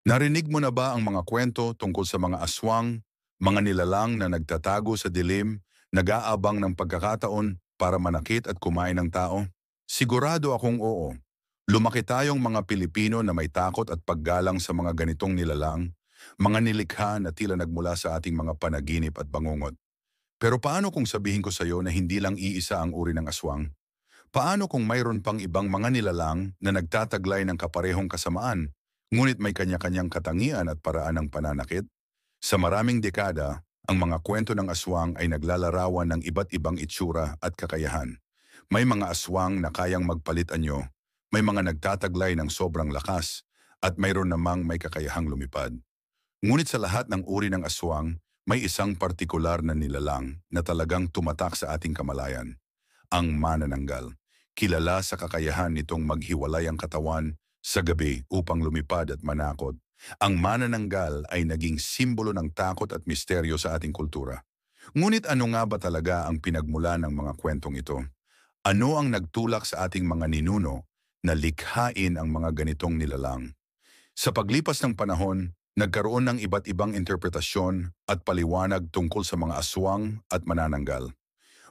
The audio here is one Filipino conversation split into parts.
Narinig mo na ba ang mga kwento tungkol sa mga aswang, mga nilalang na nagtatago sa dilim, nag-aabang ng pagkakataon para manakit at kumain ng tao? Sigurado akong oo. Lumaki tayong mga Pilipino na may takot at paggalang sa mga ganitong nilalang, mga nilikha na tila nagmula sa ating mga panaginip at bangungot. Pero paano kung sabihin ko sa iyo na hindi lang iisa ang uri ng aswang? Paano kung mayroon pang ibang mga nilalang na nagtataglay ng kaparehong kasamaan, ngunit may kanya-kanyang katangian at paraan ng pananakit? Sa maraming dekada, ang mga kwento ng aswang ay naglalarawan ng iba't ibang itsura at kakayahan. May mga aswang na kayang magpalit anyo, may mga nagtataglay ng sobrang lakas, at mayroon namang may kakayahang lumipad. Ngunit sa lahat ng uri ng aswang, may isang partikular na nilalang na talagang tumatak sa ating kamalayan, ang manananggal. Kilala sa kakayahan nitong maghiwalay ang katawan sa gabi upang lumipad at manakot. Ang manananggal ay naging simbolo ng takot at misteryo sa ating kultura. Ngunit ano nga ba talaga ang pinagmula ng mga kwentong ito? Ano ang nagtulak sa ating mga ninuno na likhain ang mga ganitong nilalang? Sa paglipas ng panahon, nagkaroon ng iba't ibang interpretasyon at paliwanag tungkol sa mga aswang at manananggal.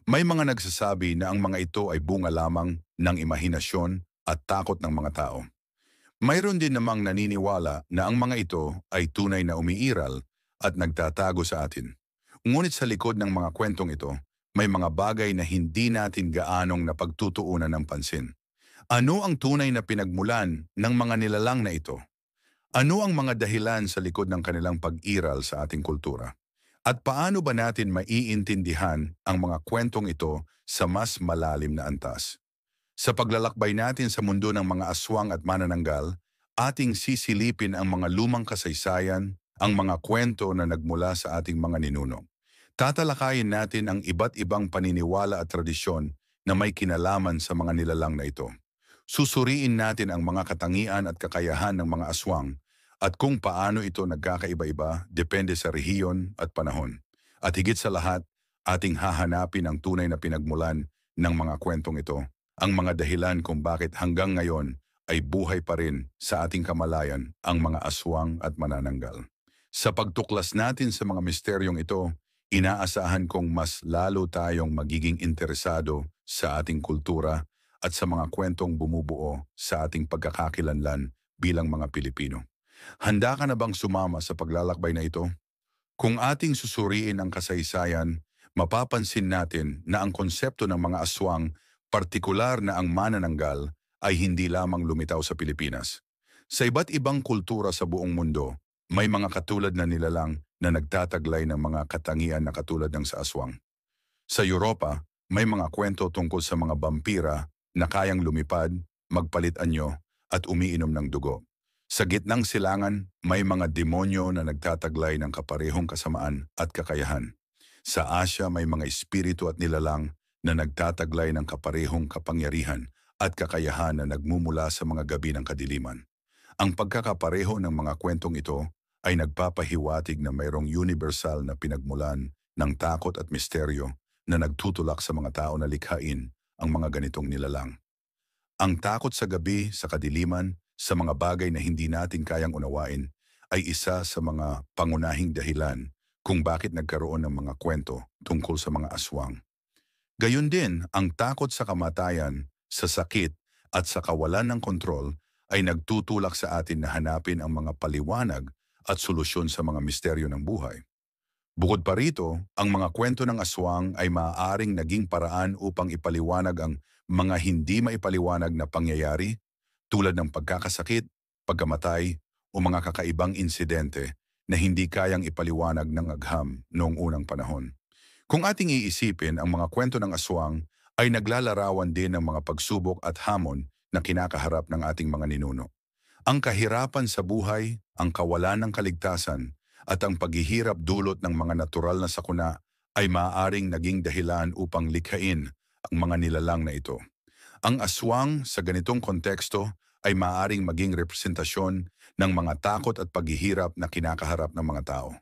May mga nagsasabi na ang mga ito ay bunga lamang ng imahinasyon at takot ng mga tao. Mayroon din namang naniniwala na ang mga ito ay tunay na umiiral at nagtatago sa atin. Ngunit sa likod ng mga kwentong ito, may mga bagay na hindi natin gaanong napagtutuunan ng pansin. Ano ang tunay na pinagmulan ng mga nilalang na ito? Ano ang mga dahilan sa likod ng kanilang pag-iral sa ating kultura? At paano ba natin maiintindihan ang mga kwentong ito sa mas malalim na antas? Sa paglalakbay natin sa mundo ng mga aswang at manananggal, ating sisilipin ang mga lumang kasaysayan, ang mga kwento na nagmula sa ating mga ninuno. Tatalakayin natin ang iba't ibang paniniwala at tradisyon na may kinalaman sa mga nilalang na ito. Susuriin natin ang mga katangian at kakayahan ng mga aswang at kung paano ito nagkakaiba-iba depende sa rehiyon at panahon. At higit sa lahat, ating hahanapin ang tunay na pinagmulan ng mga kwentong ito, ang mga dahilan kung bakit hanggang ngayon ay buhay pa rin sa ating kamalayan ang mga aswang at manananggal. Sa pagtuklas natin sa mga misteryong ito, inaasahan kong mas lalo tayong magiging interesado sa ating kultura at sa mga kwentong bumubuo sa ating pagkakakilanlan bilang mga Pilipino. Handa ka na bang sumama sa paglalakbay na ito? Kung ating susuriin ang kasaysayan, mapapansin natin na ang konsepto ng mga aswang, partikular na ang manananggal, ay hindi lamang lumitaw sa Pilipinas. Sa iba't ibang kultura sa buong mundo, may mga katulad na nilalang na nagtataglay ng mga katangian na katulad ng sa aswang. Sa Europa, may mga kwento tungkol sa mga bampira na kayang lumipad, magpalit anyo, at umiinom ng dugo. Sa gitnang silangan, may mga demonyo na nagtataglay ng kaparehong kasamaan at kakayahan. Sa Asya, may mga espiritu at nilalang na nagtataglay ng kaparehong kapangyarihan at kakayahan na nagmumula sa mga gabi ng kadiliman. Ang pagkakapareho ng mga kwentong ito ay nagpapahiwatig na mayroong universal na pinagmulan ng takot at misteryo na nagtutulak sa mga tao na likhain ang mga ganitong nilalang. Ang takot sa gabi, sa kadiliman, sa mga bagay na hindi natin kayang unawain ay isa sa mga pangunahing dahilan kung bakit nagkaroon ng mga kwento tungkol sa mga aswang. Gayon din, ang takot sa kamatayan, sa sakit at sa kawalan ng kontrol ay nagtutulak sa atin na hanapin ang mga paliwanag at solusyon sa mga misteryo ng buhay. Bukod pa rito, ang mga kwento ng aswang ay maaaring naging paraan upang ipaliwanag ang mga hindi maipaliwanag na pangyayari tulad ng pagkakasakit, pagkamatay o mga kakaibang insidente na hindi kayang ipaliwanag ng agham noong unang panahon. Kung ating iisipin, ang mga kwento ng aswang ay naglalarawan din ng mga pagsubok at hamon na kinakaharap ng ating mga ninuno. Ang kahirapan sa buhay, ang kawalan ng kaligtasan, at ang paghihirap dulot ng mga natural na sakuna ay maaaring naging dahilan upang likhain ang mga nilalang na ito. Ang aswang sa ganitong konteksto ay maaaring maging representasyon ng mga takot at paghihirap na kinakaharap ng mga tao.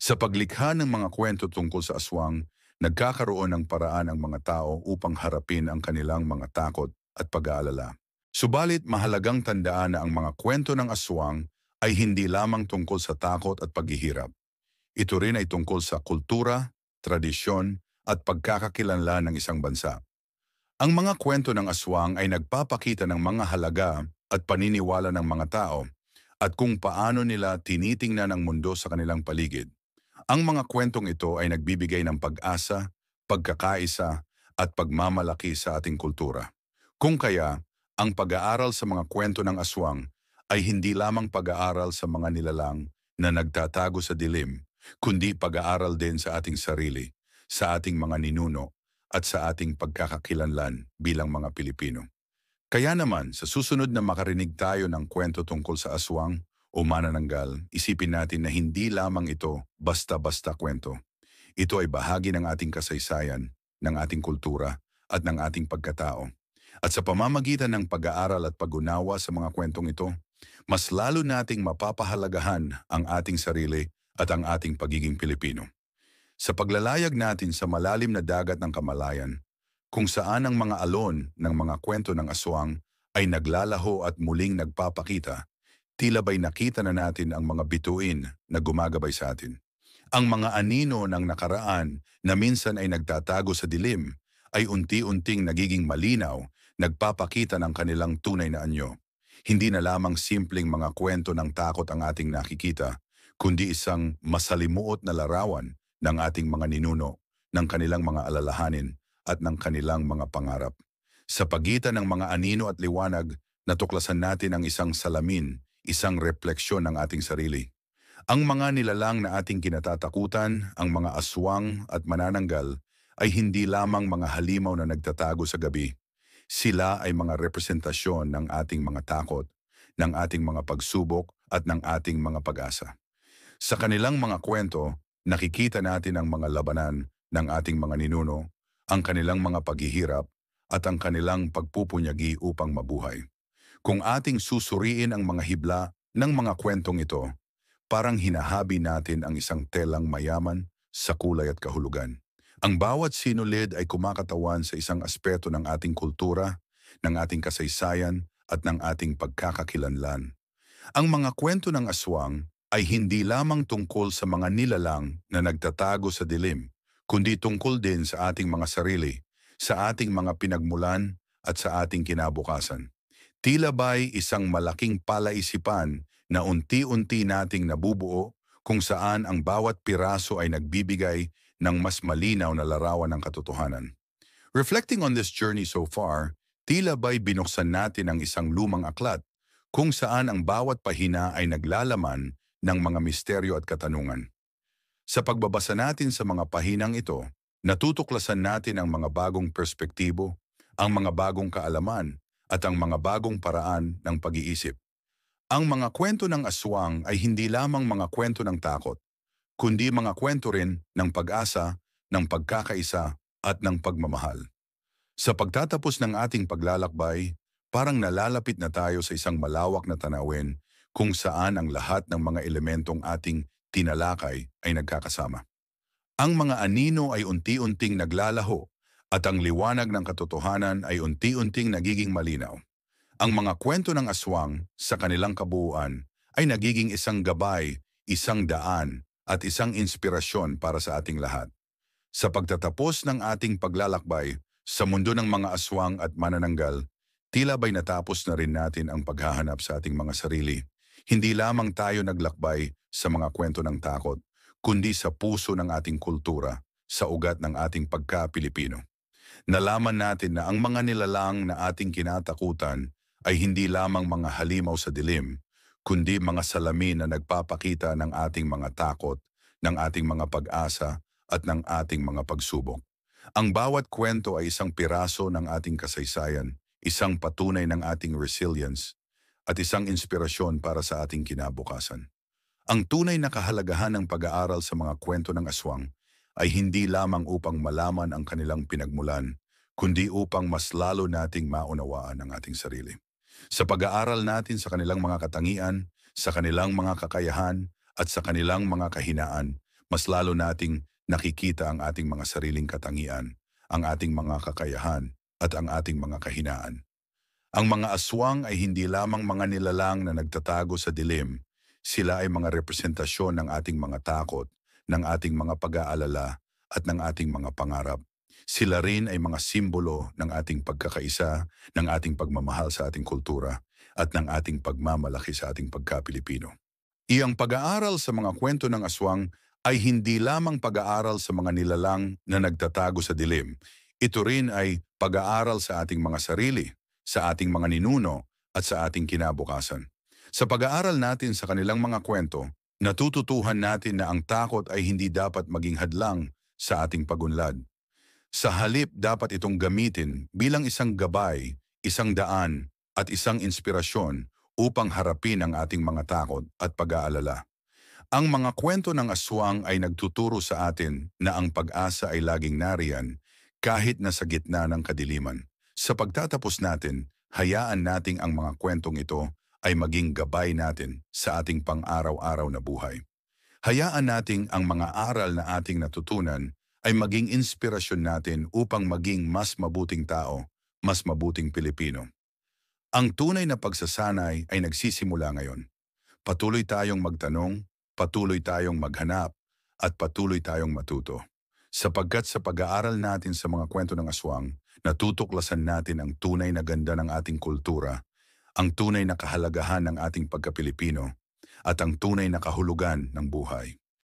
Sa paglikha ng mga kwento tungkol sa aswang, nagkakaroon ng paraan ang mga tao upang harapin ang kanilang mga takot at pag-aalala. Subalit mahalagang tandaan na ang mga kwento ng aswang ay hindi lamang tungkol sa takot at paghihirap. Ito rin ay tungkol sa kultura, tradisyon, at pagkakakilanlan ng isang bansa. Ang mga kwento ng aswang ay nagpapakita ng mga halaga at paniniwala ng mga tao at kung paano nila tinitingnan ang mundo sa kanilang paligid. Ang mga kwentong ito ay nagbibigay ng pag-asa, pagkakaisa, at pagmamalaki sa ating kultura. Kung kaya, ang pag-aaral sa mga kwento ng aswang ay hindi lamang pag-aaral sa mga nilalang na nagtatago sa dilim, kundi pag-aaral din sa ating sarili, sa ating mga ninuno, at sa ating pagkakakilanlan bilang mga Pilipino. Kaya naman, sa susunod na makarinig tayo ng kwento tungkol sa aswang o manananggal, isipin natin na hindi lamang ito basta-basta kwento. Ito ay bahagi ng ating kasaysayan, ng ating kultura, at ng ating pagkatao. At sa pamamagitan ng pag-aaral at pag-unawa sa mga kwentong ito, mas lalo nating mapapahalagahan ang ating sarili at ang ating pagiging Pilipino. Sa paglalayag natin sa malalim na dagat ng kamalayan, kung saan ang mga alon ng mga kwento ng aswang ay naglalaho at muling nagpapakita, tila ba'y nakita na natin ang mga bituin na gumagabay sa atin. Ang mga anino ng nakaraan na minsan ay nagtatago sa dilim ay unti-unting nagiging malinaw, nagpapakita ng kanilang tunay na anyo. Hindi na lamang simpleng mga kwento ng takot ang ating nakikita, kundi isang masalimuot na larawan ng ating mga ninuno, ng kanilang mga alalahanin at ng kanilang mga pangarap. Sa pagitan ng mga anino at liwanag, natuklasan natin ang isang salamin, isang refleksyon ng ating sarili. Ang mga nilalang na ating kinatatakutan, ang mga aswang at manananggal, ay hindi lamang mga halimaw na nagtatago sa gabi. Sila ay mga representasyon ng ating mga takot, ng ating mga pagsubok at ng ating mga pag-asa. Sa kanilang mga kwento, nakikita natin ang mga labanan ng ating mga ninuno, ang kanilang mga paghihirap at ang kanilang pagpupunyagi upang mabuhay. Kung ating susuriin ang mga hibla ng mga kwentong ito, parang hinahabi natin ang isang telang mayaman sa kulay at kahulugan. Ang bawat sinulid ay kumakatawan sa isang aspeto ng ating kultura, ng ating kasaysayan at ng ating pagkakakilanlan. Ang mga kwento ng aswang ay hindi lamang tungkol sa mga nilalang na nagtatago sa dilim, kundi tungkol din sa ating mga sarili, sa ating mga pinagmulan at sa ating kinabukasan. Tila ba'y isang malaking palaisipan na unti-unti nating nabubuo kung saan ang bawat piraso ay nagbibigay ng mas malinaw na larawan ng katotohanan. Reflecting on this journey so far, tila ba'y binuksan natin ang isang lumang aklat kung saan ang bawat pahina ay naglalaman ng mga misteryo at katanungan. Sa pagbabasa natin sa mga pahinang ito, natutuklasan natin ang mga bagong perspektibo, ang mga bagong kaalaman, at ang mga bagong paraan ng pag-iisip. Ang mga kwento ng aswang ay hindi lamang mga kwento ng takot, kundi mga kwento rin ng pag-asa, ng pagkakaisa, at ng pagmamahal. Sa pagtatapos ng ating paglalakbay, parang nalalapit na tayo sa isang malawak na tanawin kung saan ang lahat ng mga elementong ating tinalakay ay nagkakasama. Ang mga anino ay unti-unting naglalaho at ang liwanag ng katotohanan ay unti-unting nagiging malinaw. Ang mga kwento ng aswang sa kanilang kabuuan ay nagiging isang gabay, isang daan at isang inspirasyon para sa ating lahat. Sa pagtatapos ng ating paglalakbay sa mundo ng mga aswang at manananggal, tila ba'y natapos na rin natin ang paghahanap sa ating mga sarili. Hindi lamang tayo naglakbay sa mga kwento ng takot, kundi sa puso ng ating kultura, sa ugat ng ating pagka-Pilipino. Nalaman natin na ang mga nilalang na ating kinatakutan ay hindi lamang mga halimaw sa dilim, kundi mga salamin na nagpapakita ng ating mga takot, ng ating mga pag-asa at ng ating mga pagsubok. Ang bawat kwento ay isang piraso ng ating kasaysayan, isang patunay ng ating resilience, at isang inspirasyon para sa ating kinabukasan. Ang tunay na kahalagahan ng pag-aaral sa mga kwento ng aswang ay hindi lamang upang malaman ang kanilang pinagmulan, kundi upang mas lalo nating maunawaan ang ating sarili. Sa pag-aaral natin sa kanilang mga katangian, sa kanilang mga kakayahan, at sa kanilang mga kahinaan, mas lalo nating nakikita ang ating mga sariling katangian, ang ating mga kakayahan, at ang ating mga kahinaan. Ang mga aswang ay hindi lamang mga nilalang na nagtatago sa dilim. Sila ay mga representasyon ng ating mga takot, ng ating mga pag-aalala, at ng ating mga pangarap. Sila rin ay mga simbolo ng ating pagkakaisa, ng ating pagmamahal sa ating kultura, at ng ating pagmamalaki sa ating pagka-Pilipino. Iyang pag-aaral sa mga kwento ng aswang ay hindi lamang pag-aaral sa mga nilalang na nagtatago sa dilim. Ito rin ay pag-aaral sa ating mga sarili, sa ating mga ninuno, at sa ating kinabukasan. Sa pag-aaral natin sa kanilang mga kwento, natututuhan natin na ang takot ay hindi dapat maging hadlang sa ating pagunlad. Sa halip dapat itong gamitin bilang isang gabay, isang daan, at isang inspirasyon upang harapin ang ating mga takot at pag-aalala. Ang mga kwento ng aswang ay nagtuturo sa atin na ang pag-asa ay laging nariyan kahit nasa gitna ng kadiliman. Sa pagtatapos natin, hayaan nating ang mga kwentong ito ay maging gabay natin sa ating pang-araw-araw na buhay. Hayaan nating ang mga aral na ating natutunan ay maging inspirasyon natin upang maging mas mabuting tao, mas mabuting Pilipino. Ang tunay na pagsasanay ay nagsisimula ngayon. Patuloy tayong magtanong, patuloy tayong maghanap, at patuloy tayong matuto. Sapagkat sa pag-aaral natin sa mga kwento ng aswang, natutuklasan natin ang tunay na ganda ng ating kultura, ang tunay na kahalagahan ng ating pagka-Pilipino, at ang tunay na kahulugan ng buhay.